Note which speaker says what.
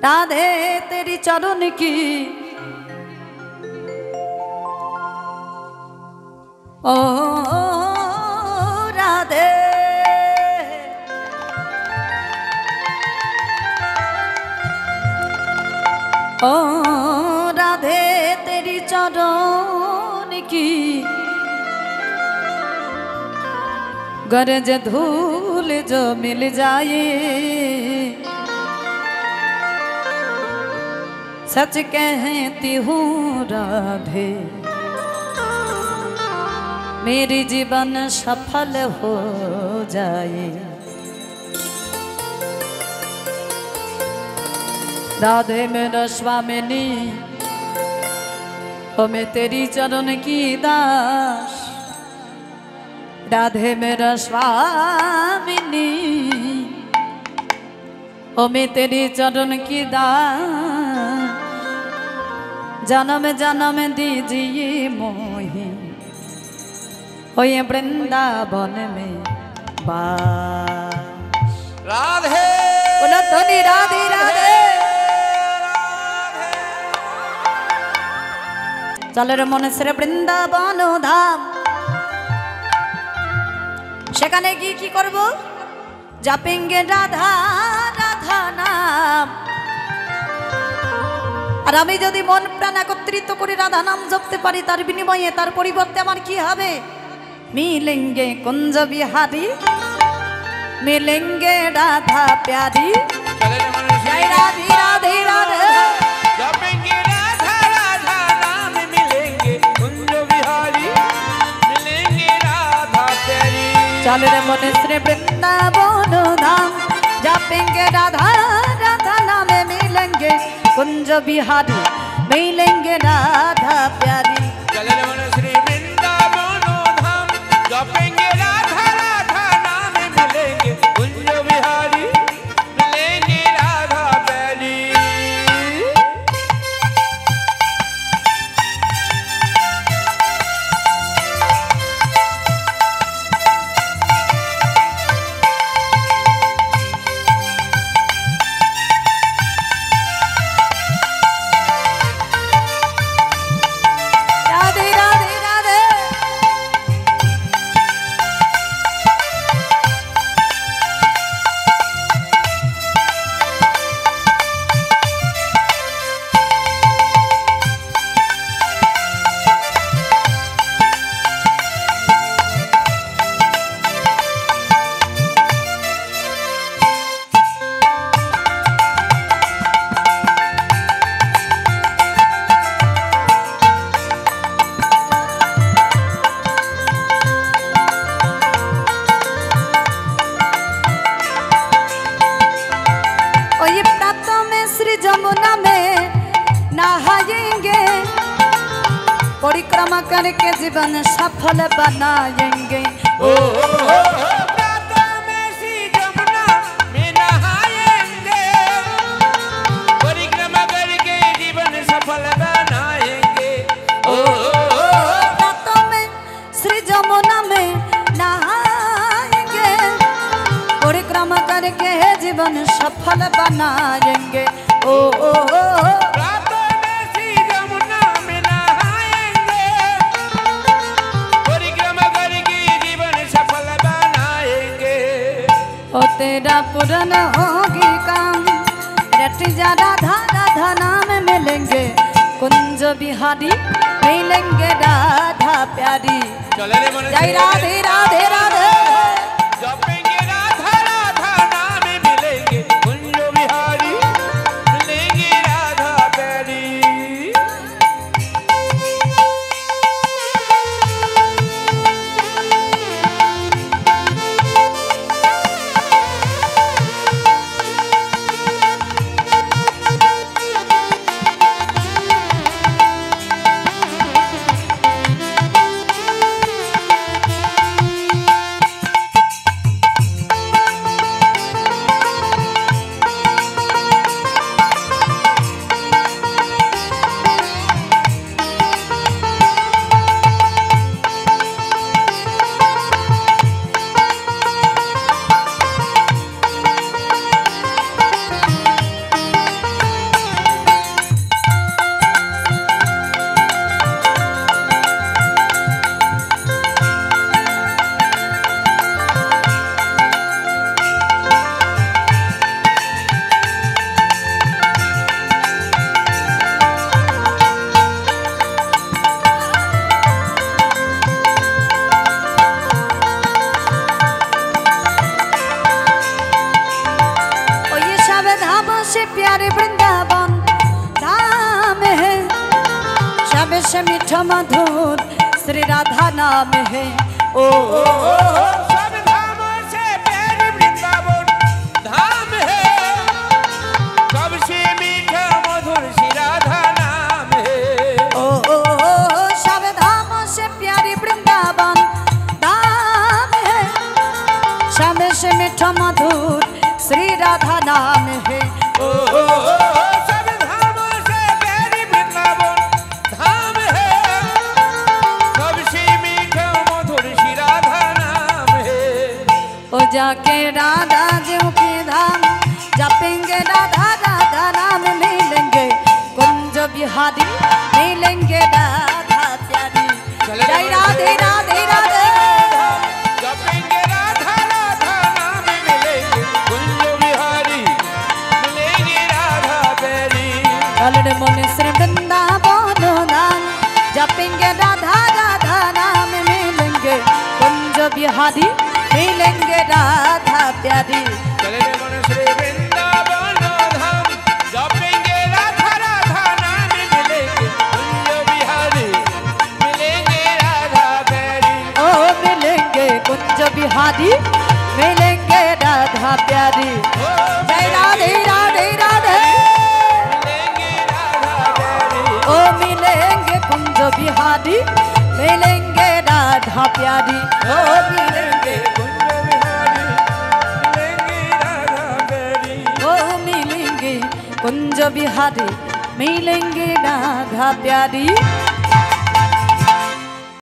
Speaker 1: राधे तेरी चरण की ओ राधे ओ राधे तेरी चरण की गरज धूल जो मिल जाए सच कहती हूँ राधे मेरी जीवन सफल हो जाए। राधे मेरा स्वामिनी ओ मैं तेरी चरण की दास। राधे मेरा स्वामिनी ओ मैं तेरी चरण की दास। जन्म जन्म दीजिए मोही ओ ये वृंदावन में बास।
Speaker 2: राधे
Speaker 1: बोलो तो नी राधे राधे चल रे मन से वृंदावन धाम সেখানে গিয়ে কি করব জাপেঙ্গে রাধা রাধা নাম। আর আমি যদি মন প্রাণ একত্রিত করে রাধা নাম জপতে পারি তার বিনিময়ে তার পরিবর্তে আমার কি হবে मिलेंगे कुंज बिहारी मिलेंगे राधा प्यारी। जय राधे राधे राधे
Speaker 2: जपेंगे राधा राधा नाम मिलेंगे कुंज बिहारी मिलेंगे राधा प्यारी।
Speaker 1: चल रे मन श्री वृंदावन धाम जपेंगे राधा राधा नाम मिलेंगे कुंज बिहारी मिलेंगे राधा प्यारी।
Speaker 2: चल रे मन श्री वृंदावन धाम जपेंगे राधा राधा नाम मिलेंगे कुंज बिहारी मिलेंगे राधा प्यारी।
Speaker 1: राधे राधे राधे जमुना में नहाएंगे परिक्रमा करके जीवन सफल बनाएंगे।
Speaker 2: ओ प्रातः में श्री जमुना में नहाएंगे परिक्रमा करके जीवन सफल बनाएंगे। ओ
Speaker 1: प्रातः में श्री जमुना में नहाएंगे परिक्रमा करके जीवन सफल बनाएंगे। ओ
Speaker 2: प्रातः में श्री जमुना में नहाएंगे परिक्रमा करके जीवन सफल बनाएंगे।
Speaker 1: ओ तेरा पूर्ण होगी काम रट जा राधा राधा नाम मिलेंगे कुंज बिहारी मिलेंगे राधा प्यारी।
Speaker 2: चल रे मन
Speaker 1: जय राधे राधे राधे
Speaker 2: जपेंगे राधा राधा नाम मिलेंगे कुंज बिहारी मिलेंगे राधा प्यारी।
Speaker 1: प्यारे वृंदावन धाम है, सबसे मीठा मधुर श्री राधा नाम है। ओ, ओ, ओ, ओ
Speaker 2: सब धामों से प्यारे वृंदावन धाम है, सबसे मीठा मधुर श्री राधा नाम है।
Speaker 1: ओ, ओ, ओ सब धामों से प्यारे वृंदावन धाम है, सबसे मीठा मधुर श्री राधा नाम है।
Speaker 2: ओ, ओ, ओ, सब धामों से प्यारे वृंदावन धाम है, सबसे मीठा मधुर श्री राधा नाम है।
Speaker 1: ओ जाके राधा जी के धाम जपेंगे राधा राधा नाम मिलेंगे कुंज बिहारी, मिलेंगे राधा प्यारी। जय राधे राधे राधे।
Speaker 2: जपेंगे राधा राधा नाम मिलेंगे कुंज बिहारी, मिलेंगे राधा प्यारी।
Speaker 1: कलड़ मन श्री वृंदावन धाम जपेंगे राधा राधा नाम मिलेंगे कुंज बिहारी, मिलेंगे राधा प्यारी।
Speaker 2: चले मन श्री वृंदावन धाम जपेंगे राधा राधा नाम मिलेंगे कुंज बिहारी, मिलेंगे राधा प्यारी।
Speaker 1: ओ मिलेंगे कुंज बिहारी, मिलेंगे राधा प्यारी। जय राधे राधे राधे।
Speaker 2: मिलेंगे राधा प्यारी।
Speaker 1: ओ मिलेंगे कुंज बिहारी, मिलेंगे राधा प्यारी। ओ मिलेंगे
Speaker 2: कुंज बिहारी, मिलेंगे राधा प्यारी।
Speaker 1: ओ मिलेंगे कुंज बिहारी, मिलेंगे राधा प्यारी।